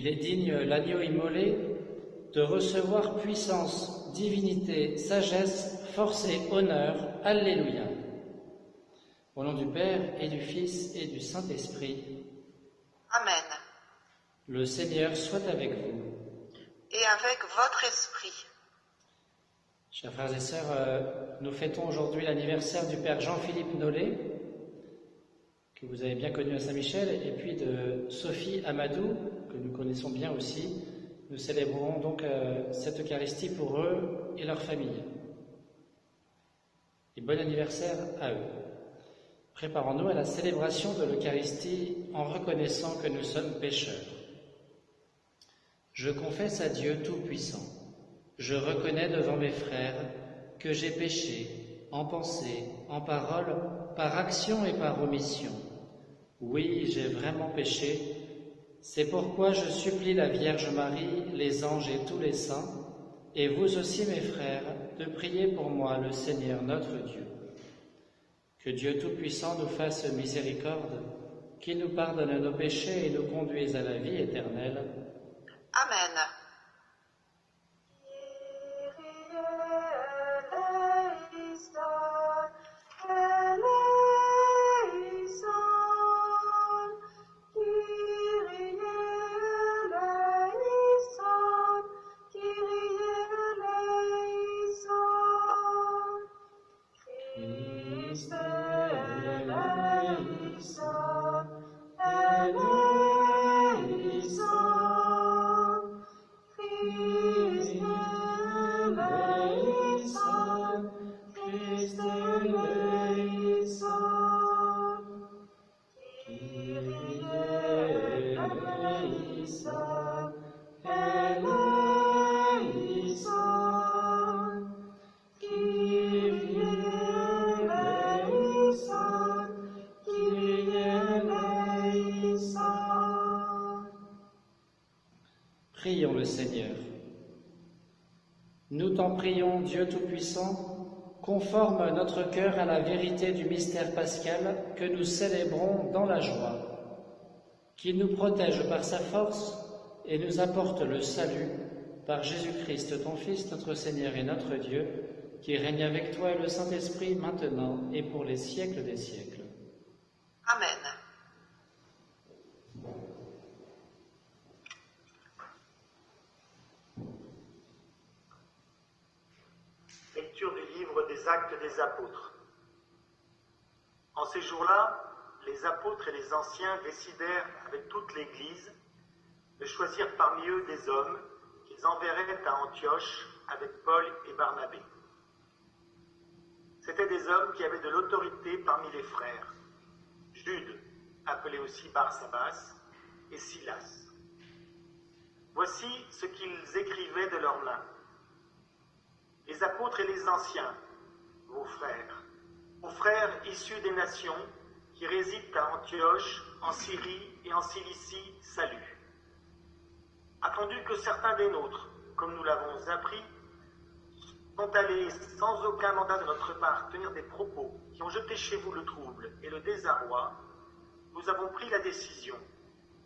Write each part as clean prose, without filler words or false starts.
Il est digne, l'agneau immolé, de recevoir puissance, divinité, sagesse, force et honneur. Alléluia. Au nom du Père et du Fils et du Saint-Esprit. Amen. Le Seigneur soit avec vous. Et avec votre esprit. Chers frères et sœurs, nous fêtons aujourd'hui l'anniversaire du Père Jean-Philippe Nollet, que vous avez bien connu à Saint-Michel, et puis de Sophie Amadou, que nous connaissons bien aussi. Nous célébrons donc cette Eucharistie pour eux et leur famille. Et bon anniversaire à eux. Préparons-nous à la célébration de l'Eucharistie en reconnaissant que nous sommes pécheurs. Je confesse à Dieu Tout-Puissant. Je reconnais devant mes frères que j'ai péché en pensée, en parole, par action et par omission. Oui, j'ai vraiment péché. C'est pourquoi je supplie la Vierge Marie, les anges et tous les saints, et vous aussi mes frères, de prier pour moi le Seigneur notre Dieu. Que Dieu Tout-Puissant nous fasse miséricorde, qu'il nous pardonne nos péchés et nous conduise à la vie éternelle. Amen. Prions le Seigneur. Nous t'en prions, Dieu Tout-Puissant, conforme notre cœur à la vérité du mystère pascal que nous célébrons dans la joie, qu'il nous protège par sa force et nous apporte le salut par Jésus-Christ, ton Fils, notre Seigneur et notre Dieu, qui règne avec toi et le Saint-Esprit maintenant et pour les siècles des siècles. Amen. Lecture du livre des Actes des Apôtres. En ces jours-là, les apôtres et les anciens décidèrent avec toute l'Église de choisir parmi eux des hommes qu'ils enverraient à Antioche avec Paul et Barnabé. C'étaient des hommes qui avaient de l'autorité parmi les frères, Jude, appelé aussi Barsabas, et Silas. Voici ce qu'ils écrivaient de leurs mains. Les apôtres et les anciens, vos frères issus des nations qui résident à Antioche, en Syrie et en Cilicie, salut. Attendu que certains des nôtres, comme nous l'avons appris, sont allés sans aucun mandat de notre part tenir des propos qui ont jeté chez vous le trouble et le désarroi, nous avons pris la décision,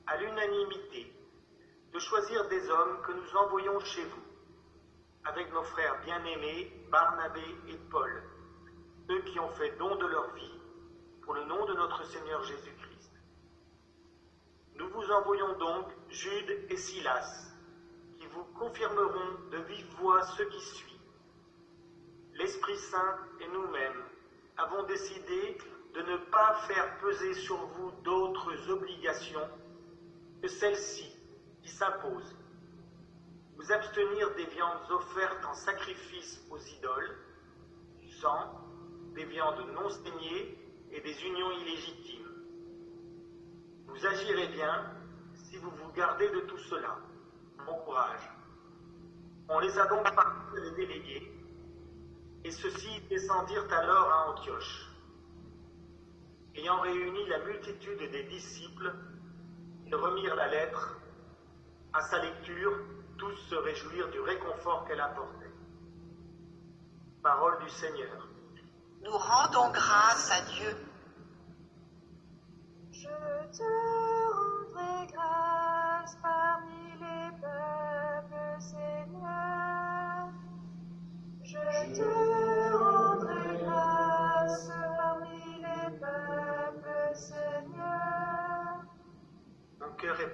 à l'unanimité, de choisir des hommes que nous envoyons chez vous, avec nos frères bien-aimés, Barnabé et Paul, eux qui ont fait don de leur vie, pour le nom de notre Seigneur Jésus-Christ. Nous vous envoyons donc Jude et Silas, qui vous confirmeront de vive voix ce qui suit. L'Esprit Saint et nous-mêmes avons décidé de ne pas faire peser sur vous d'autres obligations que celles-ci qui s'imposent. Vous abstenir des viandes offertes en sacrifice aux idoles, du sang, des viandes non saignées et des unions illégitimes. Vous agirez bien si vous vous gardez de tout cela. Bon courage. On les a donc partis les délégués, et ceux-ci descendirent alors à Antioche. Ayant réuni la multitude des disciples, ils remirent la lettre. À sa lecture, tous se réjouirent du réconfort qu'elle apportait. Parole du Seigneur. Nous rendons grâce à Dieu. Je te rendrai grâce parmi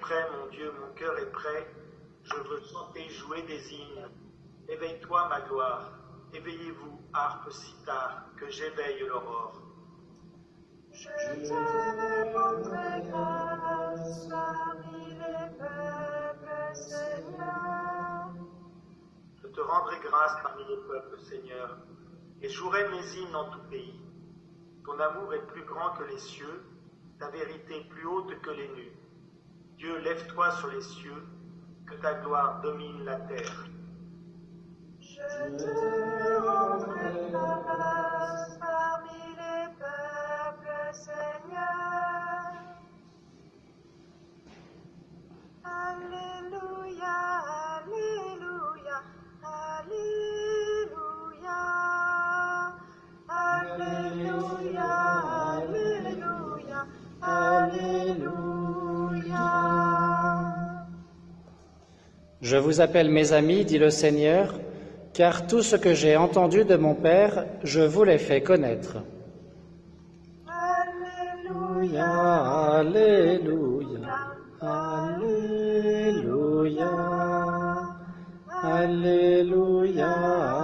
prêt, mon Dieu, mon cœur est prêt. Je veux chanter, jouer des hymnes. Éveille-toi, ma gloire. Éveillez-vous, harpe, sitar, que j'éveille l'aurore. Je te rendrai grâce parmi les peuples, Seigneur. Je te rendrai grâce parmi les peuples, Seigneur, et jouerai mes hymnes en tout pays. Ton amour est plus grand que les cieux, ta vérité plus haute que les nues. Dieu, lève-toi sur les cieux, que ta gloire domine la terre. Je te rendrai grâce parmi les peuples, Seigneur. Alléluia, Alléluia, Alléluia, Alléluia, Alléluia, Alléluia. Je vous appelle mes amis, dit le Seigneur, car tout ce que j'ai entendu de mon Père, je vous l'ai fait connaître. Alléluia, Alléluia, Alléluia, Alléluia,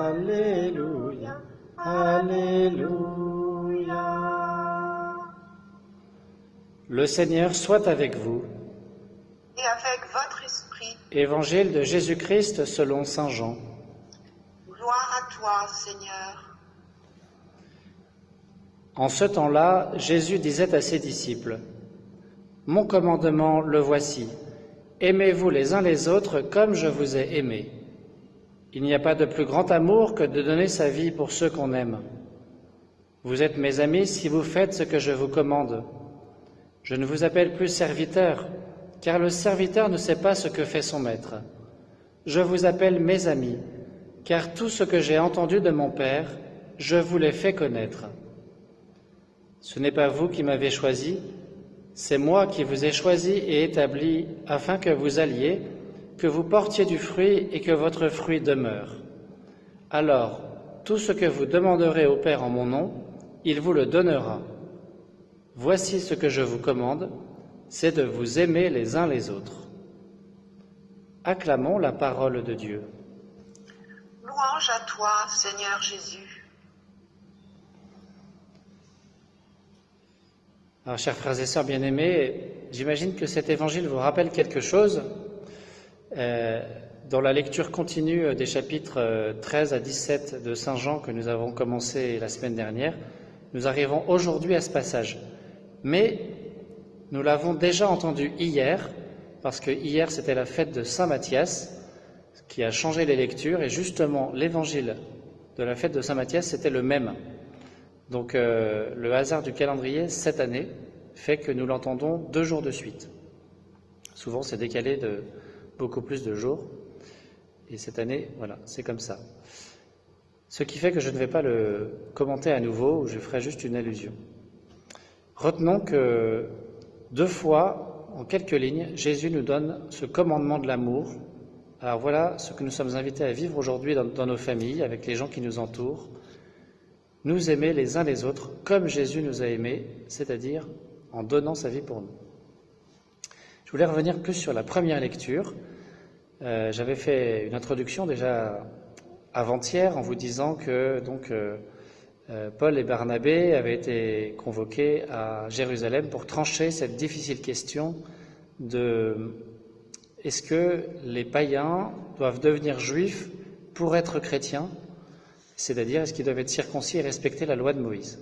Alléluia, Alléluia. Le Seigneur soit avec vous. Et avec votre esprit. Évangile de Jésus-Christ selon saint Jean. Gloire à toi, Seigneur. En ce temps-là, Jésus disait à ses disciples, « Mon commandement, le voici. Aimez-vous les uns les autres comme je vous ai aimés. Il n'y a pas de plus grand amour que de donner sa vie pour ceux qu'on aime. Vous êtes mes amis si vous faites ce que je vous commande. Je ne vous appelle plus serviteur, car le serviteur ne sait pas ce que fait son maître. Je vous appelle mes amis, car tout ce que j'ai entendu de mon Père, je vous l'ai fait connaître. Ce n'est pas vous qui m'avez choisi, c'est moi qui vous ai choisi et établi afin que vous alliez, que vous portiez du fruit et que votre fruit demeure. Alors, tout ce que vous demanderez au Père en mon nom, il vous le donnera. Voici ce que je vous commande, c'est de vous aimer les uns les autres. » Acclamons la parole de Dieu. Louange à toi, Seigneur Jésus. Alors, chers frères et sœurs bien-aimés, j'imagine que cet évangile vous rappelle quelque chose. Dans la lecture continue des chapitres 13 à 17 de Saint Jean que nous avons commencé la semaine dernière, nous arrivons aujourd'hui à ce passage. Mais nous l'avons déjà entendu hier, parce que hier c'était la fête de Saint Matthias, qui a changé les lectures, et justement l'évangile de la fête de Saint Matthias c'était le même. Donc le hasard du calendrier cette année fait que nous l'entendons 2 jours de suite. Souvent c'est décalé de beaucoup plus de jours, et cette année, voilà, c'est comme ça. Ce qui fait que je ne vais pas le commenter à nouveau, ou je ferai juste une allusion. Retenons que 2 fois, en quelques lignes, Jésus nous donne ce commandement de l'amour. Alors voilà ce que nous sommes invités à vivre aujourd'hui dans nos familles, avec les gens qui nous entourent. Nous aimer les uns les autres comme Jésus nous a aimés, c'est-à-dire en donnant sa vie pour nous. Je voulais revenir plus sur la première lecture. J'avais fait une introduction déjà avant-hier en vous disant que Paul et Barnabé avaient été convoqués à Jérusalem pour trancher cette difficile question de est-ce que les païens doivent devenir juifs pour être chrétiens, c'est-à-dire est-ce qu'ils doivent être circoncis et respecter la loi de Moïse.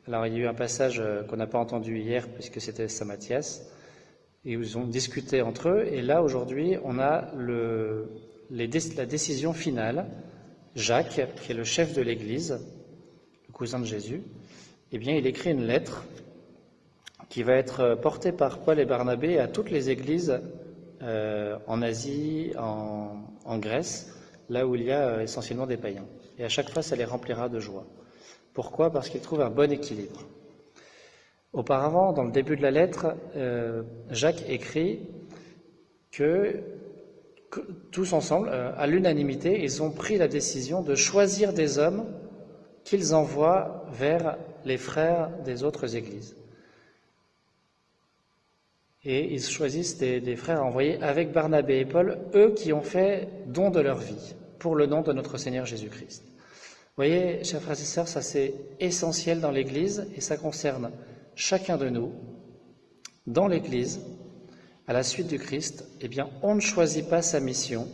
Alors il y a eu un passage qu'on n'a pas entendu hier puisque c'était Saint Matthias, et ils ont discuté entre eux, et là aujourd'hui on a la décision finale. Jacques, qui est le chef de l'Église, le cousin de Jésus, eh bien il écrit une lettre qui va être portée par Paul et Barnabé à toutes les églises en Asie, en Grèce, là où il y a essentiellement des païens. Et à chaque fois, ça les remplira de joie. Pourquoi ? Parce qu'ils trouvent un bon équilibre. Auparavant, dans le début de la lettre, Jacques écrit que tous ensemble, à l'unanimité, ils ont pris la décision de choisir des hommes qu'ils envoient vers les frères des autres églises. Et ils choisissent des frères à envoyer avec Barnabé et Paul, eux qui ont fait don de leur vie pour le nom de notre Seigneur Jésus-Christ. Vous voyez, chers frères et sœurs, ça c'est essentiel dans l'Église et ça concerne chacun de nous. Dans l'Église, à la suite du Christ, eh bien, on ne choisit pas sa mission,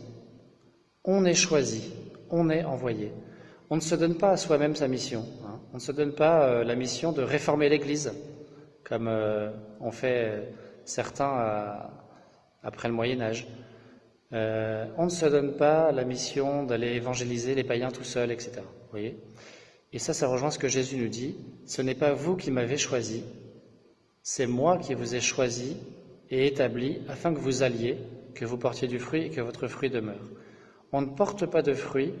on est choisi, on est envoyé. On ne se donne pas à soi-même sa mission. On ne se donne pas la mission de réformer l'Église, comme ont fait certains après le Moyen-Âge. On ne se donne pas la mission d'aller évangéliser les païens tout seul, etc. Vous voyez ? Et ça rejoint ce que Jésus nous dit. Ce n'est pas vous qui m'avez choisi, c'est moi qui vous ai choisi et établi afin que vous alliez, que vous portiez du fruit et que votre fruit demeure. On ne porte pas de fruit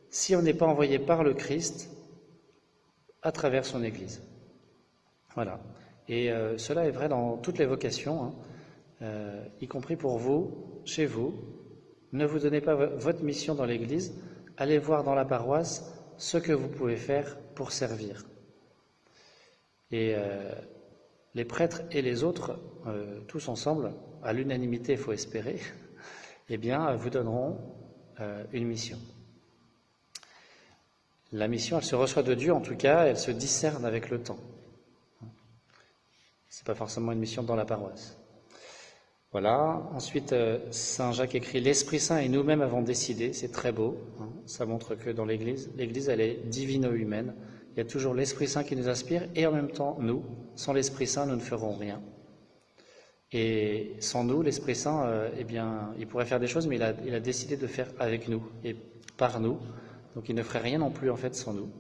si on n'est pas envoyé par le Christ à travers son Église. Voilà. Et cela est vrai dans toutes les vocations, y compris pour vous, chez vous. Ne vous donnez pas votre mission dans l'Église, allez voir dans la paroisse ce que vous pouvez faire pour servir. Et les prêtres et les autres, tous ensemble, à l'unanimité, il faut espérer, eh bien, vous donneront une mission. La mission, elle se reçoit de Dieu, en tout cas, elle se discerne avec le temps. C'est pas forcément une mission dans la paroisse. Voilà. Ensuite, Saint Jacques écrit « L'Esprit Saint et nous-mêmes avons décidé ». C'est très beau. Ça montre que dans l'Église, elle est divino-humaine. Il y a toujours l'Esprit Saint qui nous inspire et en même temps, nous. Sans l'Esprit Saint, nous ne ferons rien. Et sans nous, l'Esprit Saint, eh bien, il pourrait faire des choses, mais il a décidé de faire avec nous et par nous. Donc il ne ferait rien non plus, en fait, sans nous.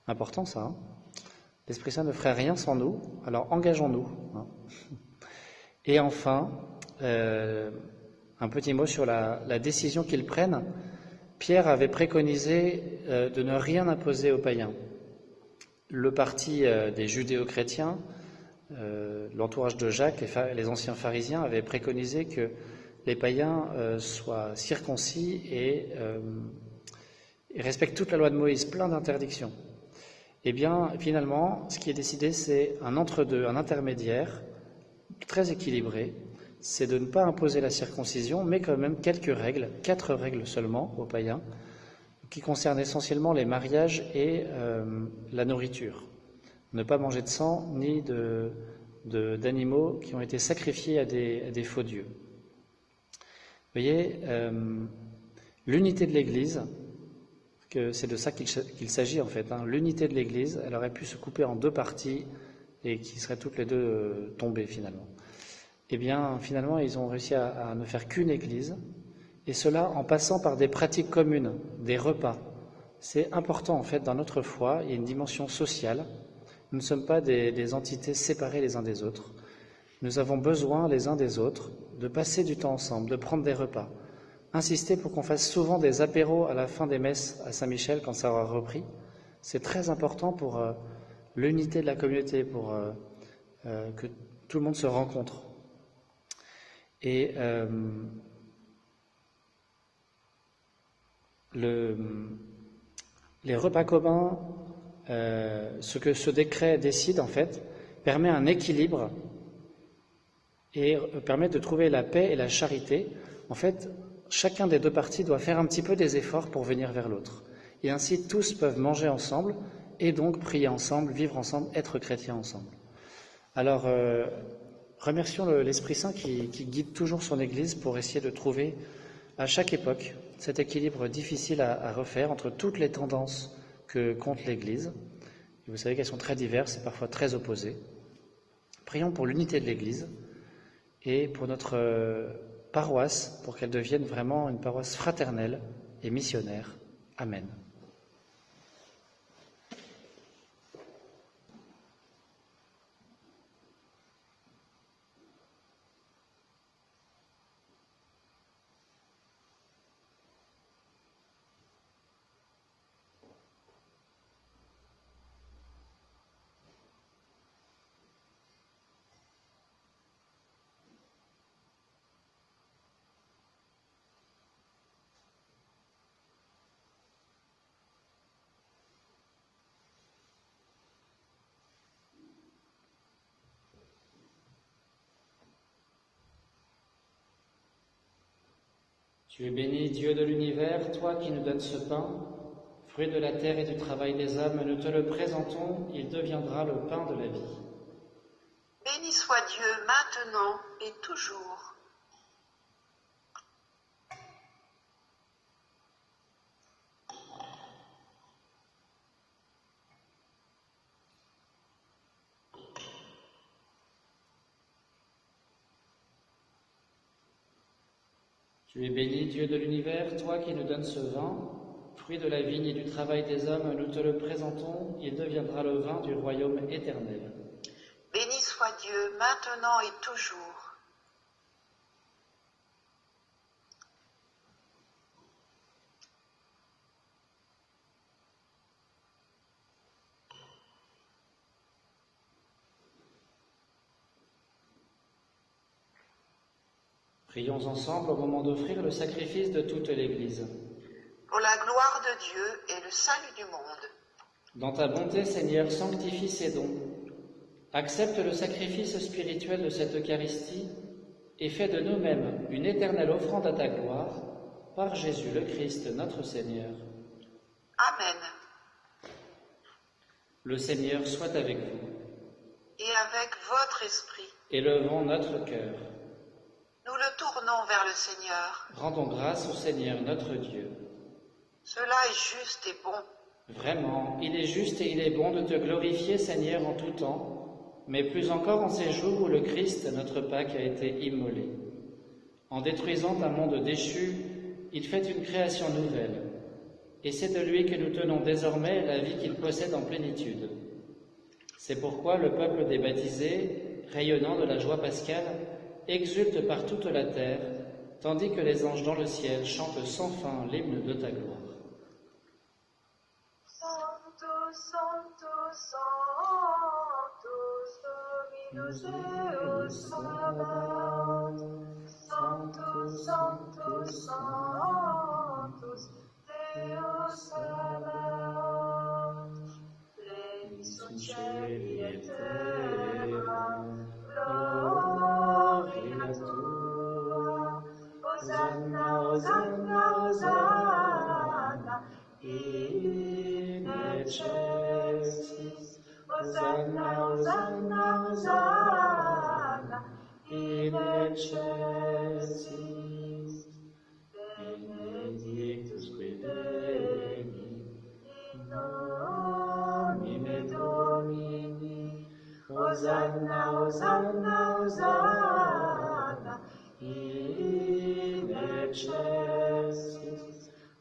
Important, ça. Hein ? L'Esprit Saint ne ferait rien sans nous, alors engageons-nous. Hein. Et enfin, un petit mot sur la décision qu'ils prennent. Pierre avait préconisé de ne rien imposer aux païens. Le parti des judéo-chrétiens, l'entourage de Jacques, les anciens pharisiens, avaient préconisé que les païens soient circoncis et respectent toute la loi de Moïse, plein d'interdictions. Eh bien, finalement, ce qui est décidé, c'est un entre-deux, un intermédiaire, très équilibré, c'est de ne pas imposer la circoncision, mais quand même quelques règles, 4 règles seulement aux païens, qui concernent essentiellement les mariages et la nourriture. Ne pas manger de sang ni d'animaux qui ont été sacrifiés à des faux dieux. Vous voyez, l'unité de l'Église, que c'est de ça qu'il s'agit en fait. L'unité de l'Église, elle aurait pu se couper en 2 parties et qui seraient toutes les 2 tombées finalement. Eh bien, finalement, ils ont réussi à ne faire qu'une Église, et cela en passant par des pratiques communes, des repas. C'est important en fait dans notre foi, il y a une dimension sociale. Nous ne sommes pas des entités séparées les uns des autres. Nous avons besoin les uns des autres de passer du temps ensemble, de prendre des repas. Insister pour qu'on fasse souvent des apéros à la fin des messes à Saint-Michel quand ça aura repris. C'est très important pour l'unité de la communauté, pour que tout le monde se rencontre. Et les repas communs, ce que ce décret décide en fait, permet un équilibre et permet de trouver la paix et la charité. En fait, chacun des 2 parties doit faire un petit peu des efforts pour venir vers l'autre. Et ainsi, tous peuvent manger ensemble et donc prier ensemble, vivre ensemble, être chrétiens ensemble. Alors, remercions l'Esprit Saint qui guide toujours son Église pour essayer de trouver à chaque époque cet équilibre difficile à refaire entre toutes les tendances que compte l'Église. Et vous savez qu'elles sont très diverses et parfois très opposées. Prions pour l'unité de l'Église et pour notre paroisse, pour qu'elle devienne vraiment une paroisse fraternelle et missionnaire. Amen. Tu es béni, Dieu de l'univers, toi qui nous donnes ce pain, fruit de la terre et du travail des hommes, nous te le présentons, il deviendra le pain de la vie. Béni soit Dieu maintenant et toujours. Tu es béni, Dieu de l'univers, toi qui nous donnes ce vin, fruit de la vigne et du travail des hommes, nous te le présentons, il deviendra le vin du royaume éternel. Béni soit Dieu maintenant et toujours. Prions ensemble au moment d'offrir le sacrifice de toute l'Église. Pour la gloire de Dieu et le salut du monde. Dans ta bonté, Seigneur, sanctifie ces dons. Accepte le sacrifice spirituel de cette Eucharistie et fais de nous-mêmes une éternelle offrande à ta gloire, par Jésus le Christ, notre Seigneur. Amen. Le Seigneur soit avec vous. Et avec votre esprit, Élevons notre cœur. nous le tournons vers le Seigneur. Rendons grâce au Seigneur notre Dieu. Cela est juste et bon. Vraiment, il est juste et il est bon de te glorifier, Seigneur, en tout temps, mais plus encore en ces jours où le Christ, notre Pâque, a été immolé. En détruisant un monde déchu, il fait une création nouvelle, et c'est de lui que nous tenons désormais la vie qu'il possède en plénitude. C'est pourquoi le peuple des baptisés, rayonnant de la joie pascale, exulte par toute la terre, tandis que les anges dans le ciel chantent sans fin l'hymne de ta gloire. Sanctus, Sanctus, Sanctus, Dominus Deus Sabaoth. Sanctus, Sanctus, Sanctus, Deus Sabaoth. Pleni sunt cieli et terra, gloria tua. Hosanna, Hosanna, Hosanna, in excelsis. Hosanna, Hosanna, Hosanna, in excelsis. Benedictus qui veni, in nomine Domini. Hosanna, Hosanna, Hosanna, in excelsis.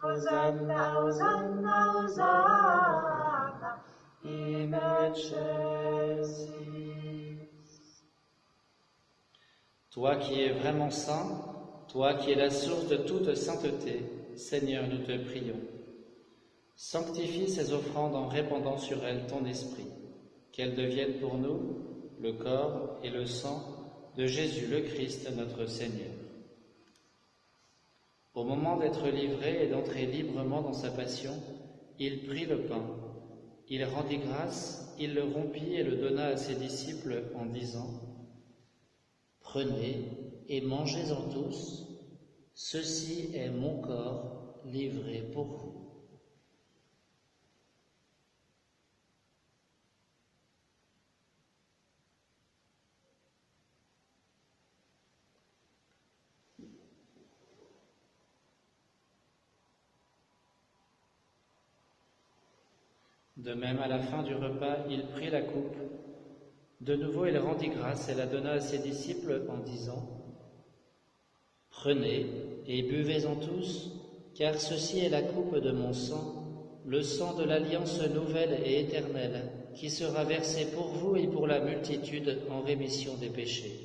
Hosanna, Hosanna, Hosanna, in excelsis. Toi qui es vraiment saint, toi qui es la source de toute sainteté, Seigneur, nous te prions. Sanctifie ces offrandes en répandant sur elles ton esprit, qu'elles deviennent pour nous le corps et le sang de Jésus le Christ, notre Seigneur. Au moment d'être livré et d'entrer librement dans sa passion, il prit le pain, il rendit grâce, il le rompit et le donna à ses disciples en disant : « Prenez et mangez-en tous, ceci est mon corps livré pour vous. » De même, à la fin du repas, il prit la coupe. De nouveau, il rendit grâce et la donna à ses disciples en disant : « Prenez et buvez-en tous, car ceci est la coupe de mon sang, le sang de l'alliance nouvelle et éternelle, qui sera versé pour vous et pour la multitude en rémission des péchés.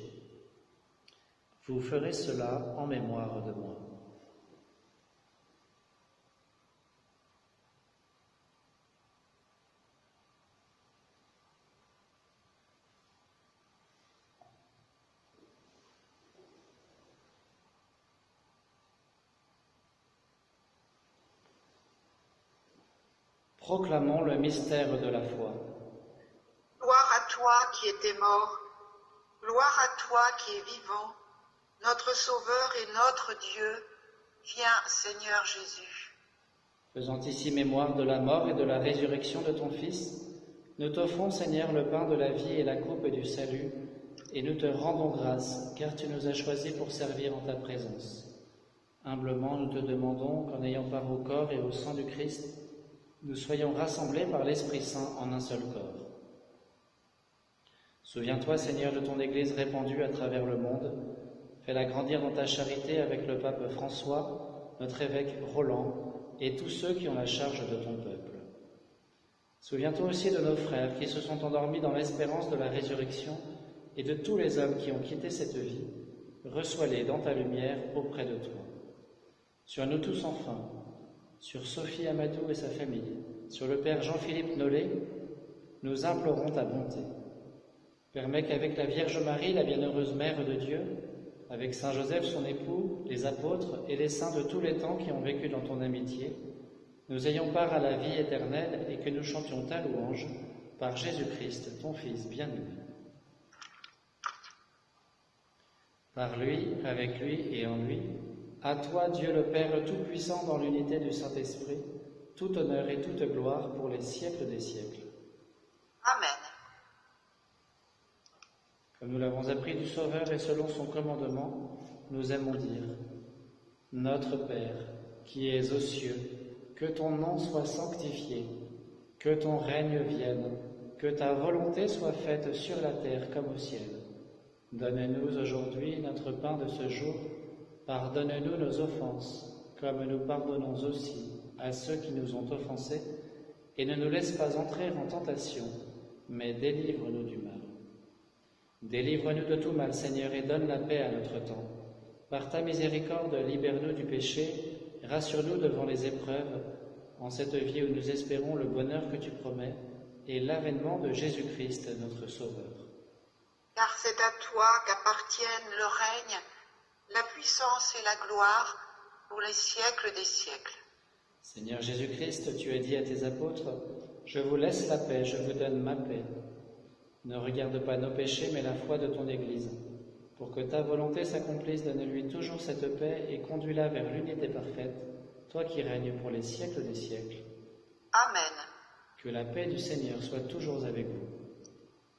Vous ferez cela en mémoire de moi. » Proclamons le mystère de la foi. Gloire à toi qui étais mort, gloire à toi qui es vivant, notre Sauveur et notre Dieu, Viens, Seigneur Jésus. Faisant ici mémoire de la mort et de la résurrection de ton Fils, nous t'offrons, Seigneur, le pain de la vie et la coupe du salut, et nous te rendons grâce, car tu nous as choisis pour servir en ta présence. Humblement, nous te demandons qu'en ayant part au corps et au sang du Christ, nous soyons rassemblés par l'Esprit Saint en un seul corps. Souviens-toi, Seigneur, de ton Église répandue à travers le monde. Fais-la grandir dans ta charité avec le pape François, notre évêque Roland et tous ceux qui ont la charge de ton peuple. Souviens-toi aussi de nos frères qui se sont endormis dans l'espérance de la résurrection et de tous les hommes qui ont quitté cette vie. Reçois-les dans ta lumière auprès de toi. Sur nous tous enfin, sur Sophie Amadou et sa famille, sur le Père Jean-Philippe Nollet, nous implorons ta bonté. Permets qu'avec la Vierge Marie, la bienheureuse Mère de Dieu, avec Saint Joseph son époux, les apôtres et les saints de tous les temps qui ont vécu dans ton amitié, nous ayons part à la vie éternelle et que nous chantions ta louange par Jésus-Christ, ton Fils bien-aimé. Par lui, avec lui et en lui, à toi, Dieu le Père Tout-Puissant, dans l'unité du Saint-Esprit, tout honneur et toute gloire pour les siècles des siècles. Amen. Comme nous l'avons appris du Sauveur et selon son commandement, nous aimons dire « Notre Père, qui es aux cieux, que ton nom soit sanctifié, que ton règne vienne, que ta volonté soit faite sur la terre comme au ciel. Donne-nous aujourd'hui notre pain de ce jour. Pardonne-nous nos offenses, comme nous pardonnons aussi à ceux qui nous ont offensés, et ne nous laisse pas entrer en tentation, mais délivre-nous du mal. Délivre-nous de tout mal, Seigneur, et donne la paix à notre temps. Par ta miséricorde, libère-nous du péché, rassure-nous devant les épreuves, en cette vie où nous espérons le bonheur que tu promets, et l'avènement de Jésus-Christ, notre Sauveur. Car c'est à toi qu'appartiennent le règne, la puissance et la gloire pour les siècles des siècles. Seigneur Jésus-Christ, tu as dit à tes apôtres, « Je vous laisse la paix, je vous donne ma paix. » Ne regarde pas nos péchés, mais la foi de ton Église. Pour que ta volonté s'accomplisse, donne-lui toujours cette paix et conduis-la vers l'unité parfaite, toi qui règnes pour les siècles des siècles. Amen. Que la paix du Seigneur soit toujours avec vous.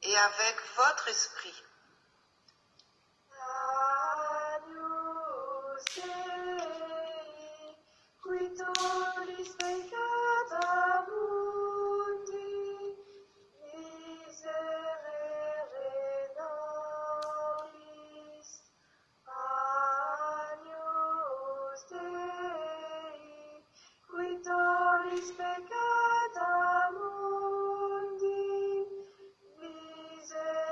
Et avec votre esprit. Agnus Dei, qui tollis peccata mundi, miserere nobis. Agnus Dei, qui tollis peccata mundi, miserere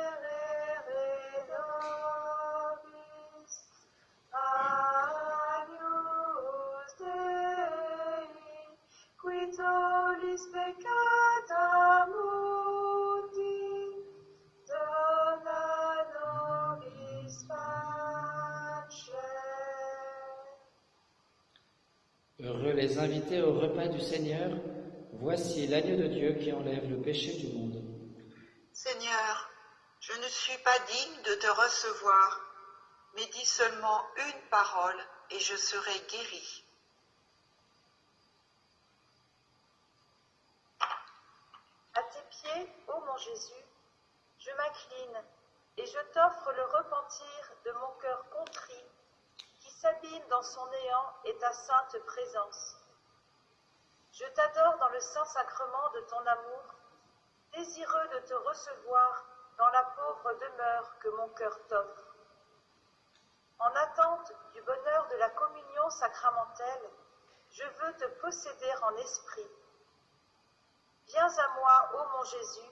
nobis. Agnus Dei, qui tollis peccata mundi, dona nobis pace. Heureux les invités au repas du Seigneur, voici l'agneau de Dieu qui enlève le péché du monde. Seigneur, je ne suis pas digne de te recevoir, mais dis seulement une parole et je serai guéri. À tes pieds, ô mon Jésus, je m'incline et je t'offre le repentir de mon cœur contrit qui s'abîme dans son néant et ta sainte présence. Je t'adore dans le saint sacrement de ton amour, désireux de te recevoir dans la pauvre demeure que mon cœur t'offre. En attente du bonheur de la communion sacramentelle, je veux te posséder en esprit. Viens à moi, ô mon Jésus,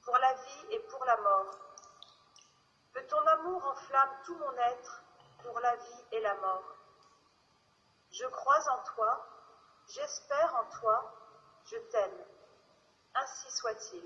pour la vie et pour la mort. Que ton amour enflamme tout mon être pour la vie et la mort. Je crois en toi, j'espère en toi, je t'aime. Ainsi soit-il.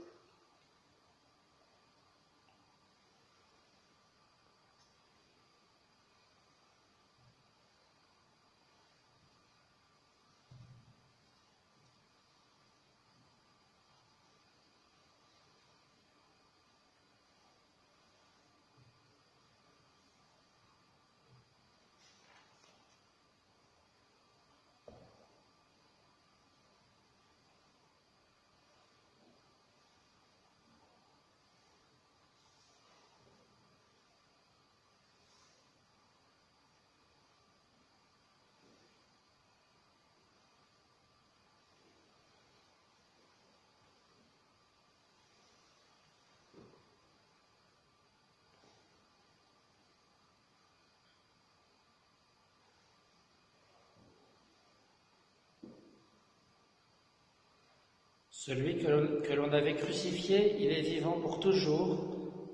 Celui que l'on avait crucifié, il est vivant pour toujours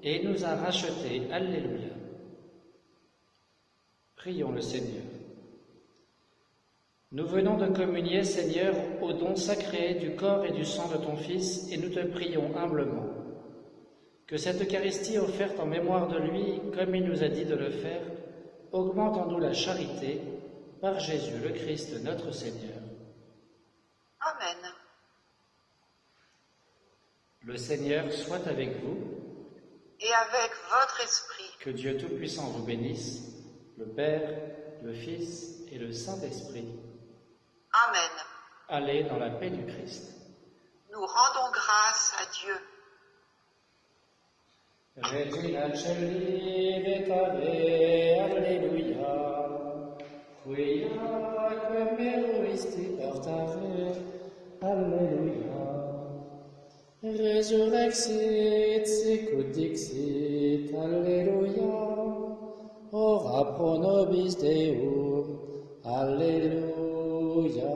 et il nous a rachetés. Alléluia. Prions le Seigneur. Nous venons de communier, Seigneur, au don sacré du corps et du sang de ton Fils, et nous te prions humblement que cette Eucharistie offerte en mémoire de lui, comme il nous a dit de le faire, augmente en nous la charité, par Jésus le Christ notre Seigneur. Amen. Le Seigneur soit avec vous, Et avec votre esprit. que Dieu Tout-Puissant vous bénisse, le Père, le Fils et le Saint-Esprit. Amen. Allez dans la paix du Christ. Nous rendons grâce à Dieu. Regina Celi Vetare, Alleluia. Quiaque meruisti portare, Alleluia. Resurrexit sicut dixit, Alleluia. Ora pro nobis Deum, Alleluia.